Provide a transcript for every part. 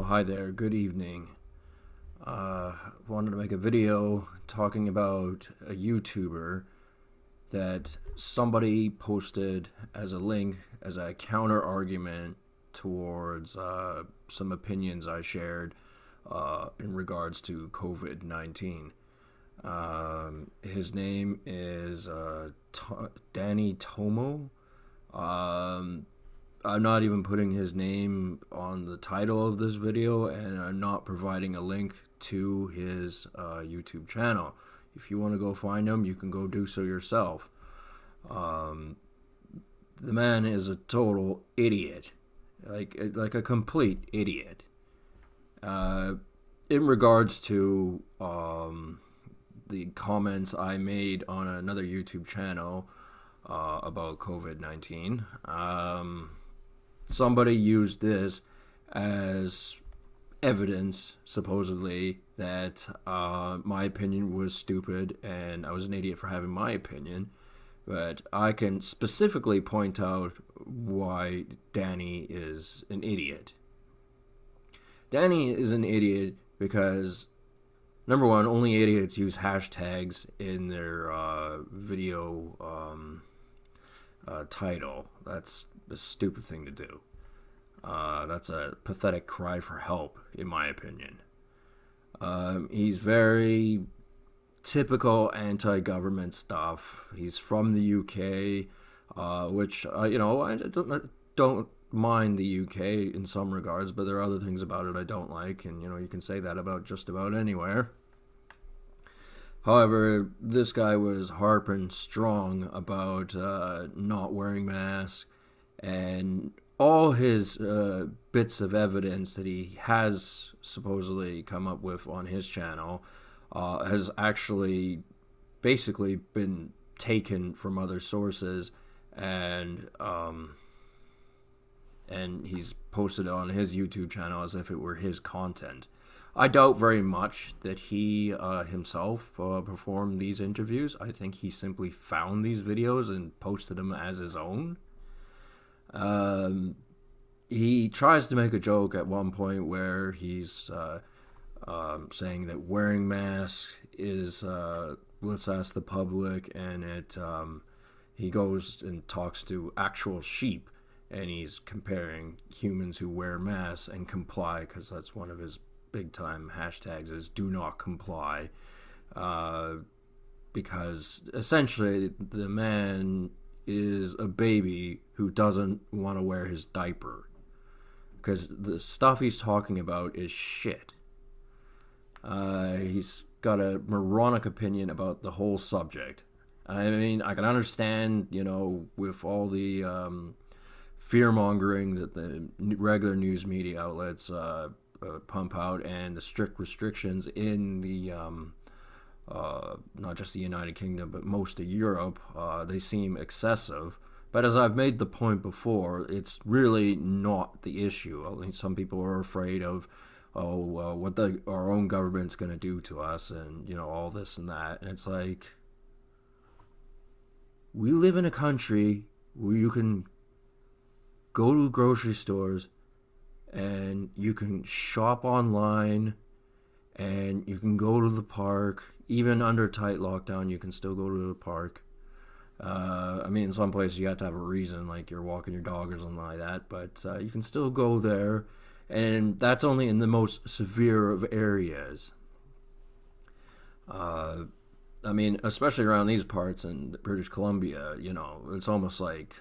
hi there, good evening. Wanted to make a video talking about a YouTuber that somebody posted as a link, as a counter argument towards some opinions I shared in regards to COVID 19. His name is Danny Tomo. Um, I'm not even putting his name on the title of this video, and I'm not providing a link to his YouTube channel. If you want to go find him, you can go do so yourself. Um, the man is a total idiot, like a complete idiot. Uh, in regards to the comments I made on another YouTube channel about COVID 19. Somebody used this as evidence, supposedly, that my opinion was stupid and I was an idiot for having my opinion. But I can specifically point out why Danny is an idiot. Danny is an idiot because, number one, only idiots use hashtags in their video title. That's a stupid thing to do. That's a pathetic cry for help, in my opinion. He's very typical anti-government stuff. He's from the UK, which I don't mind the UK in some regards, but there are other things about it I don't like, and you can say that about just about anywhere. However, this guy was harping strong about not wearing masks, and all his bits of evidence that he has supposedly come up with on his channel has actually basically been taken from other sources, and he's posted it on his YouTube channel as if it were his content. I doubt very much that he himself performed these interviews. I think he simply found these videos and posted them as his own. He tries to make a joke at one point where he's saying that wearing masks is let's ask the public, and he goes and talks to actual sheep, and he's comparing humans who wear masks and comply, because that's one of his big time hashtags is do not comply, because essentially the man is a baby who doesn't want to wear his diaper, because the stuff he's talking about is shit. He's got a moronic opinion about the whole subject. I mean, I can understand, with all the fear-mongering that the regular news media outlets pump out, and the strict restrictions in the not just the United Kingdom but most of Europe, they seem excessive. But as I've made the point before, it's really not the issue. I mean, some people are afraid of what our own government's going to do to us, and all this and that, and it's like, we live in a country where you can go to grocery stores and you can shop online and you can go to the park. Even under tight lockdown, you can still go to the park. I mean, in some places you have to have a reason, like you're walking your dog or something like that, but you can still go there, and that's only in the most severe of areas. I mean, especially around these parts in British Columbia, it's almost like,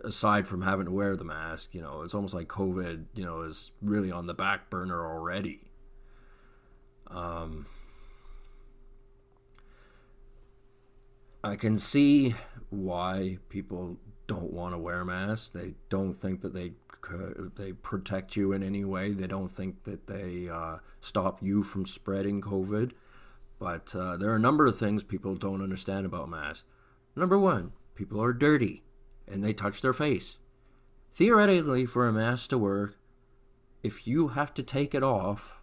aside from having to wear the mask, it's almost like COVID, is really on the back burner already. I can see why people don't want to wear masks. They don't think that they protect you in any way. They don't think that they stop you from spreading COVID. But there are a number of things people don't understand about masks. Number one, people are dirty and they touch their face. Theoretically, for a mask to work, if you have to take it off,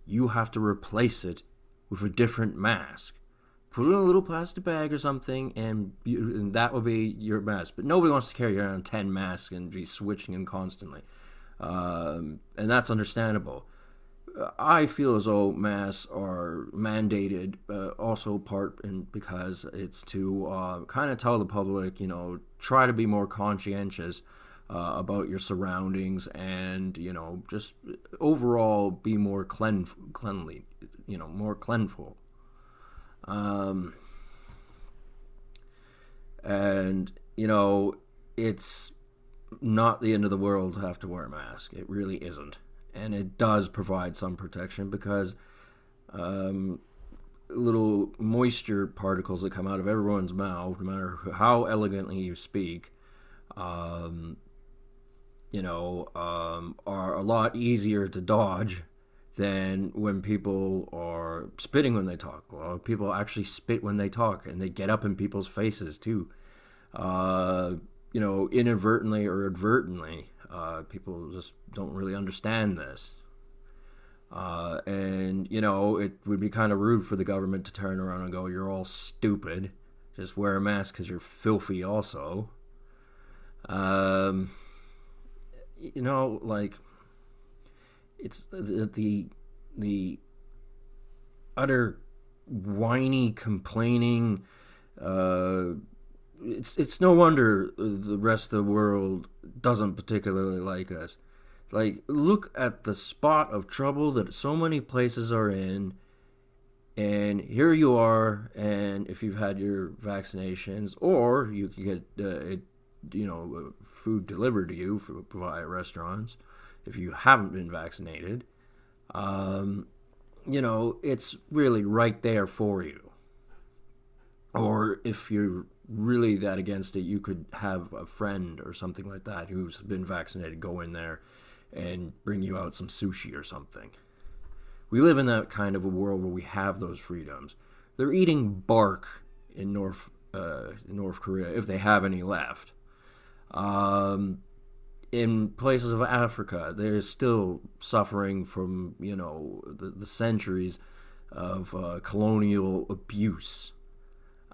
you have to replace it with a different mask. Put it in a little plastic bag or something, and that will be your mask. But nobody wants to carry around 10 masks and be switching them constantly. And that's understandable. I feel as though masks are mandated, also part in because it's to kind of tell the public, try to be more conscientious about your surroundings, and just overall be more cleanly, more cleanful. Um, and it's not the end of the world to have to wear a mask. It really isn't, and it does provide some protection because um, little moisture particles that come out of everyone's mouth, no matter how elegantly you speak, um, are a lot easier to dodge than when people are spitting when they talk. A lot of people actually spit when they talk, and they get up in people's faces too. Uh, Inadvertently or advertently. People just don't really understand this. And, it would be kind of rude for the government to turn around and go, you're all stupid. Just wear a mask because you're filthy also. Um, like, it's the utter whiny complaining. It's no wonder the rest of the world doesn't particularly like us. Like, look at the spot of trouble that so many places are in, and here you are. And if you've had your vaccinations, or you can get food delivered to you via restaurants, if you haven't been vaccinated, um, it's really right there for you. Or if you're really that against it, you could have a friend or something like that who's been vaccinated go in there and bring you out some sushi or something. We live in that kind of a world where we have those freedoms. They're eating bark in North Korea, if they have any left. In places of Africa, they're still suffering from the centuries of colonial abuse.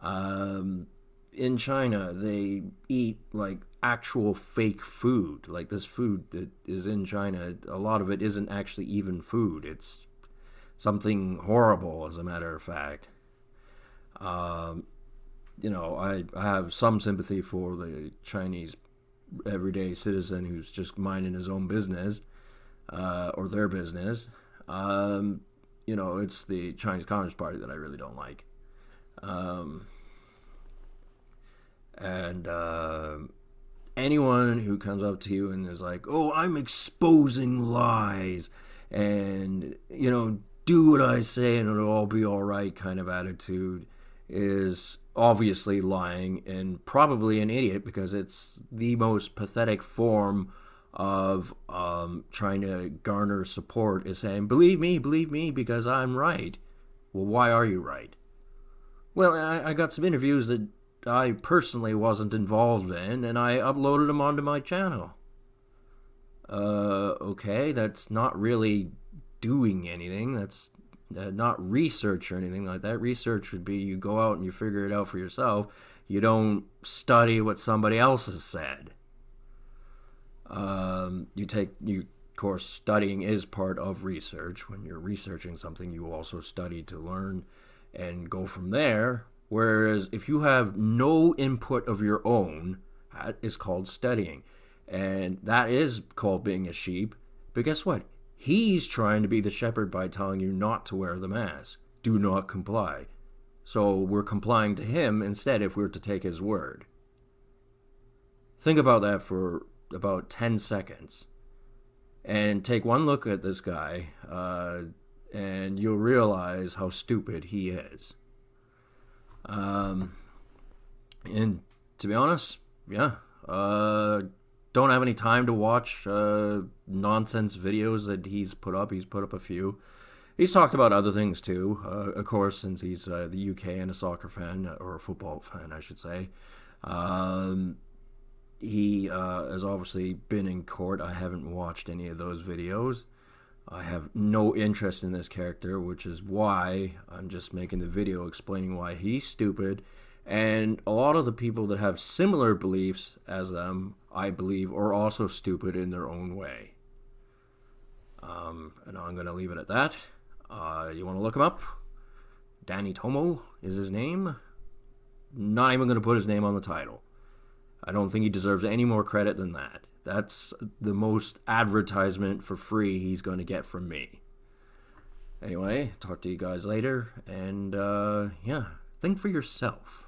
In China, they eat like actual fake food. Like, this food that is in China, a lot of it isn't actually even food. It's something horrible, as a matter of fact. Um, I have some sympathy for the Chinese everyday citizen who's just minding his own business, or their business. It's the Chinese Communist Party that I really don't like. Um, and anyone who comes up to you and is like, "Oh, I'm exposing lies," and do what I say and it'll all be all right kind of attitude, is obviously lying and probably an idiot, because it's the most pathetic form of trying to garner support, is saying, believe me, because I'm right. Well, why are you right? Well, I got some interviews that I personally wasn't involved in, and I uploaded them onto my channel. Okay, that's not really doing anything. That's not research or anything like that. Research would be you go out and you figure it out for yourself. You don't study what somebody else has said. Of course, studying is part of research. When you're researching something, you also study to learn and go from there. Whereas if you have no input of your own, that is called studying. And that is called being a sheep. But guess what? He's trying to be the shepherd by telling you not to wear the mask. Do not comply. So we're complying to him instead if we're to take his word. Think about that for about 10 seconds. And take one look at this guy, and you'll realize how stupid he is. And to be honest, yeah, don't have any time to watch nonsense videos that he's put up. He's put up a few. He's talked about other things too, of course, since he's the UK and a soccer fan, or a football fan, I should say. He has obviously been in court. I haven't watched any of those videos. I have no interest in this character, which is why I'm just making the video explaining why he's stupid. And a lot of the people that have similar beliefs as them, I believe, are also stupid in their own way. And I'm going to leave it at that. You want to look him up? Danny Tomo is his name. Not even going to put his name on the title. I don't think he deserves any more credit than that. That's the most advertisement for free he's going to get from me. Anyway, talk to you guys later, and yeah, think for yourself.